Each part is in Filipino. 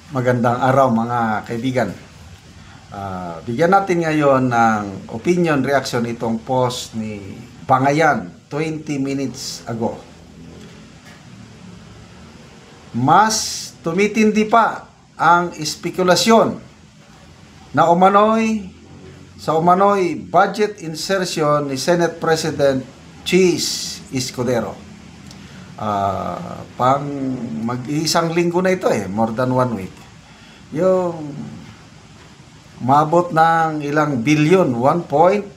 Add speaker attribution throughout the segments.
Speaker 1: Magandang araw mga kaibigan. Bigyan natin ngayon ng opinion reaction itong post ni Bangayan 20 minutes ago. Mas tumitindi pa ang espekulasyon na umano'y budget insertion ni Senate President Cheese Escudero. Pang mag-isang linggo na ito more than 1 week. Yung maabot ng ilang bilyon, 1.2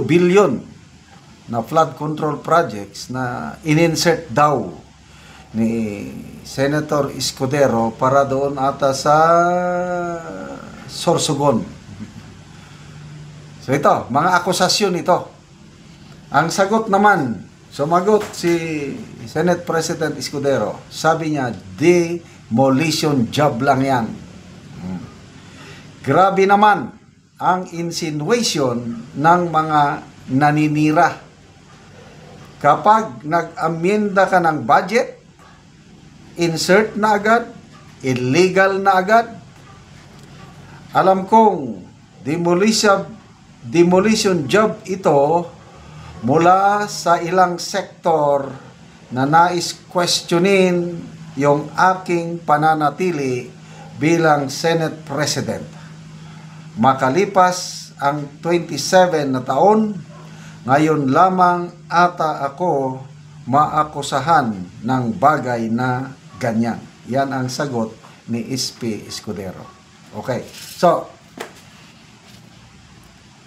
Speaker 1: billion na flood control projects na in-insert daw ni Senator Escudero para doon ata sa Sorsogon. So ito, mga akusasyon ito. Ang sagot naman, sumagot si Senate President Escudero. Sabi niya, demolition job lang yan. Grabe naman ang insinuation ng mga naninira. Kapag nag-amyenda ka ng budget, insert na agad, illegal na agad. Alam kong demolition job ito mula sa ilang sektor na nais questionin yung aking pananatili bilang Senate President. Makalipas ang 27 na taon, ngayon lamang ata ako maakusahan ng bagay na ganyan. Yan ang sagot ni SP Escudero. Okay, so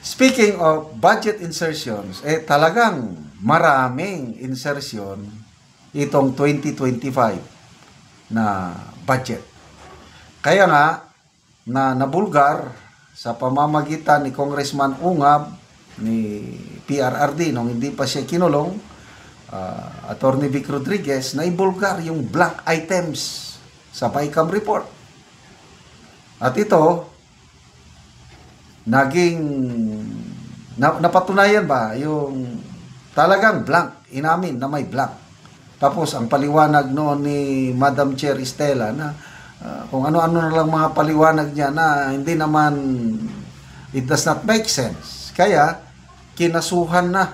Speaker 1: speaking of budget insertions, talagang maraming insertion itong 2025 na budget. Kaya nga, nabulgar sa pamamagitan ni Congressman Ungab, ni PRRD, nung hindi pa siya kinulong, Attorney Vic Rodriguez, na ibulgar yung blank items sa PAICAM report. At ito, napatunayan ba yung talagang blank, inamin na may blank. Tapos ang paliwanag noon ni Madam Chair Estela na kung ano-ano na lang mga paliwanag niya na hindi naman, it does not make sense. Kaya kinasuhan na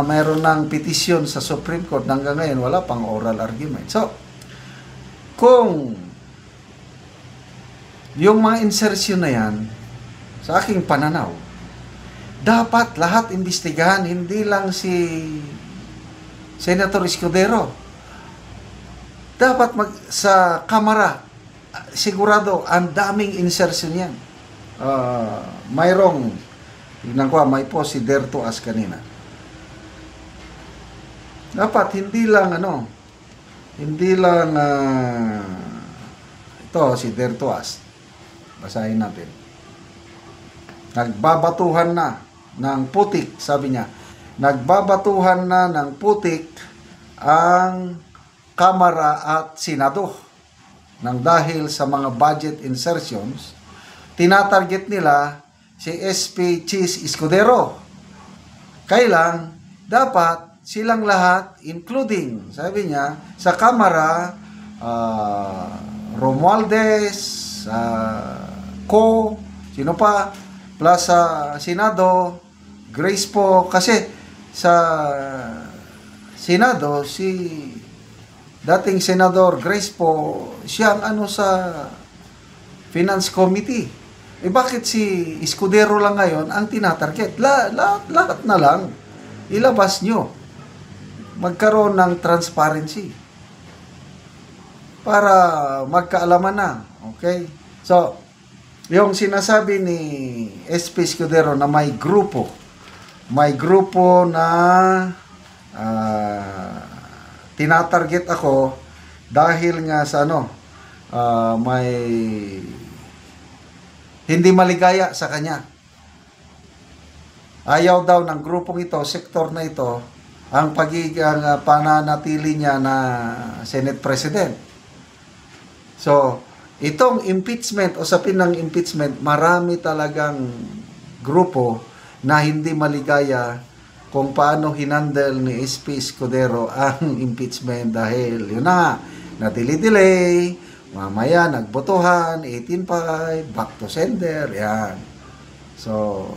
Speaker 1: mayroon ng petisyon sa Supreme Court. Hanggang ngayon wala pang oral argument. So kung yung mga insertion na yan, sa aking pananaw, dapat lahat imbestigahan, hindi lang si Senator Escudero. Dapat sa Kamara, sigurado, ang daming insertion yan. Mayroong, tignan ko, may po si Dertoas kanina. Dapat, hindi lang, ito, si Dertoas. Basahin natin. Nagbabatuhan na ng putik, sabi niya. Nagbabatuhan na ng putik ang Kamara at Senado nang dahil sa mga budget insertions, tinatarget nila si SP Cheese Escudero. Kailang dapat silang lahat, including, sabi niya, sa Kamara, Romualdez, sino pa, plus sa Senado, Grace po, kasi sa Senado, si dating Senador Grace po, siya ang sa Finance Committee. Bakit si Escudero lang ngayon ang tinatarget? Lahat na lang, ilabas nyo. Magkaroon ng transparency para magkaalaman na. Okay? So, yung sinasabi ni SP Escudero na may grupo na tinatarget ako dahil nga sa may hindi maligaya sa kanya. Ayaw daw ng grupong ito, sektor na ito, ang pagiging pananatili niya na Senate President. So, itong impeachment, usapin ng impeachment, marami talagang grupo na hindi maligaya kung paano hinandle ni SP Escudero ang impeachment dahil yun na, na-delay, mamaya nagbotohan, 18-5, back to sender, yan. So,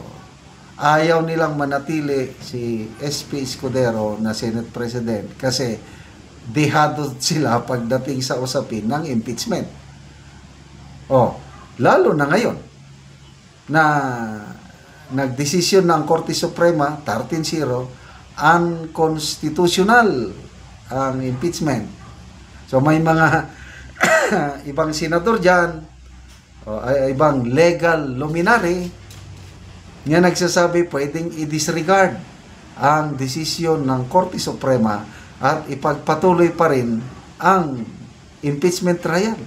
Speaker 1: ayaw nilang manatili si SP Escudero na Senate President kasi dehado sila pagdating sa usapin ng impeachment. Oh, lalo na ngayon na nagdesisyon ng Korte Suprema 13-0 unconstitutional ang impeachment. So may mga ibang senador dyan ibang legal luminary nga nagsasabi pwedeng i-disregard ang desisyon ng Korte Suprema at ipagpatuloy pa rin ang impeachment trial.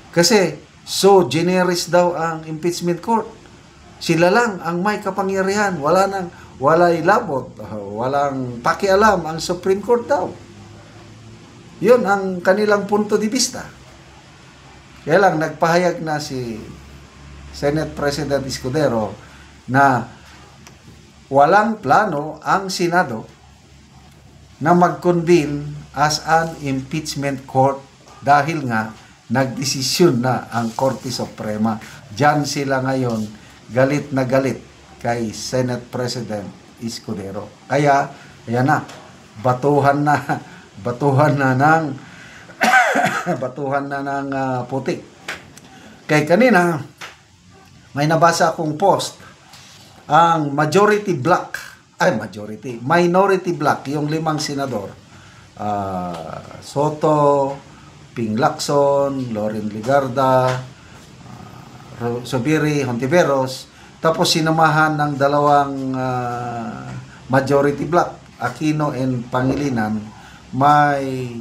Speaker 1: Kasi so generous daw ang impeachment court. Sila lang ang may kapangyarihan. Wala'y labot. Walang pakialam ang Supreme Court daw. Yun ang kanilang punto de vista. Kaya lang, nagpahayag na si Senate President Escudero na walang plano ang Senado na mag-convene as an impeachment court dahil nga nagdesisyon na ang Korte Suprema. Diyan sila ngayon galit na galit kay Senate President Escudero. Kaya, ayan na, batuhan na ng putik. Kay kanina, may nabasa akong post, ang minority block, yung 5 senador, Soto, Ping Lacson, Loren Ligarda, Zubiri, Hontiveros, tapos sinamahan ng 2 majority block, Aquino and Pangilinan, may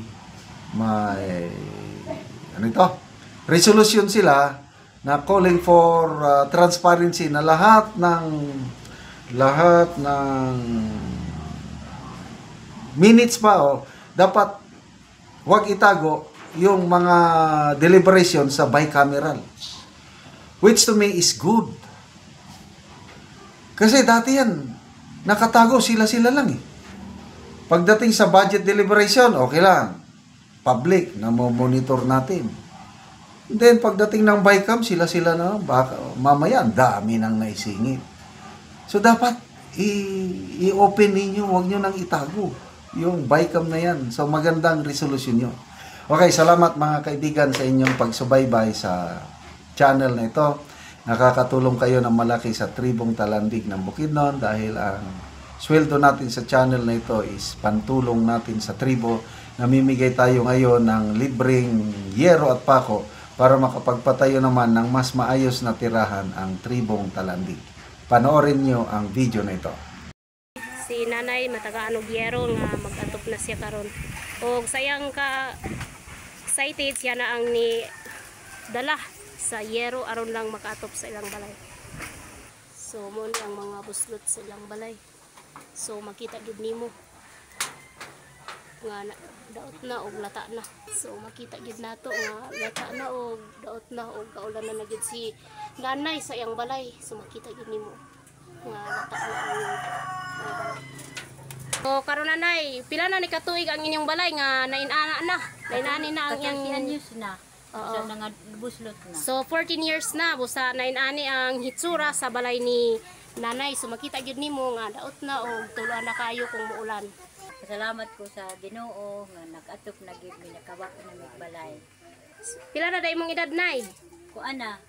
Speaker 1: resolution sila na calling for transparency na lahat ng minutes pa dapat wag itago yung mga deliberation sa bicameral. Which to me is good. Kasi dati yan, nakatago sila lang eh. Pagdating sa budget deliberation, okay lang. Public, na monitor natin. And then, pagdating ng BICAM, sila na, baka, mamaya, ang dami nang naisingit. So, dapat, i-open ninyo, huwag nyo nang itago. Yung BICAM na yan. So, magandang resolution nyo. Okay, salamat mga kaibigan sa inyong pagsubaybay sa channel na ito. Nakakatulong kayo ng malaki sa Tribong Talandig ng Bukidnon dahil ang sweldo natin sa channel na ito is pantulong natin sa tribo. Namimigay tayo ngayon ng libreng yero at pako para makapagpatayo naman ng mas maayos na tirahan ang Tribong Talandig. Panoorin nyo ang video na ito.
Speaker 2: Si nanay matagaan og yero nga mag-atop na siya karon. Og sayang ka excited siya na ang ni dala sa yero aron lang makaatop sa ilang balay. So mo ni ang mga buslot sa ilang balay. So makita gid nimo nga daot na og lata na. So makita gid nato nga lata na og daot na og kaulan na gid si nanay sa iyang balay. So makita gid nimo nga lata na ang balay. So karon nanay, pila na ni katuig ang inyong balay nga nainana na. Nainani na ang iyang
Speaker 3: news na. Sa nga buslot na.
Speaker 2: So 14 years na busa nainani ang hitsura sa balay ni nanay. So makita gyud nimo nga daot na og tuloan na kayo kung muulan.
Speaker 3: Salamat ko sa Ginoo nga nag-atop na gid mi nakawak na mi balay.
Speaker 2: Pila na day imong edad nay?
Speaker 3: Ko ana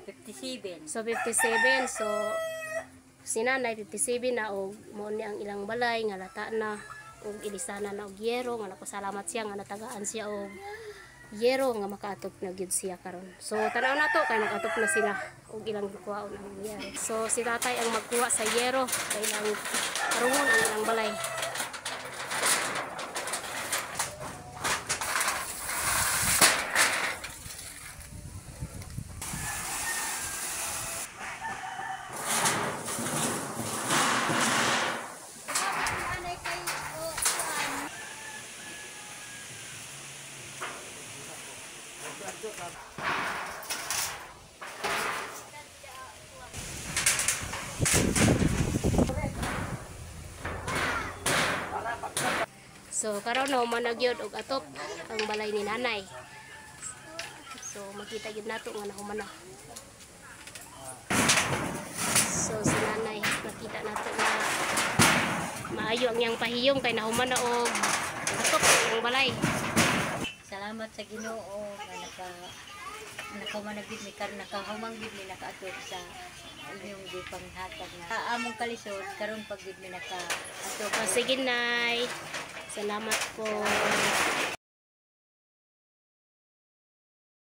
Speaker 3: 57.
Speaker 2: So 57. So si nanay 57 na og mo ni ang ilang balay nga lata na og ilisana na og yero nga napasalamat siya nga natagaan siya og yero nga makaatop na gyud siya karon. So tanaw na to kay nag-atop na sila og ilang kuwaon ang yero. So si tatay ang magkuha sa yero kay ilang karungon ang ilang balay. So karon na humana gyud og atop ang balay ni nanay. So makita gyud nato nga nahumana. So si nanay makita nato na maayo ang iyang pahiyom kay nahumana og atop ang balay.
Speaker 3: Salamat sa Ginoo nga nakamanagid mi karon nakahumang gid mi nakaatop sa inyong gipanghatag na among kalisod karon pag gid mi nakaatop.
Speaker 2: Sige nay. Salamat po.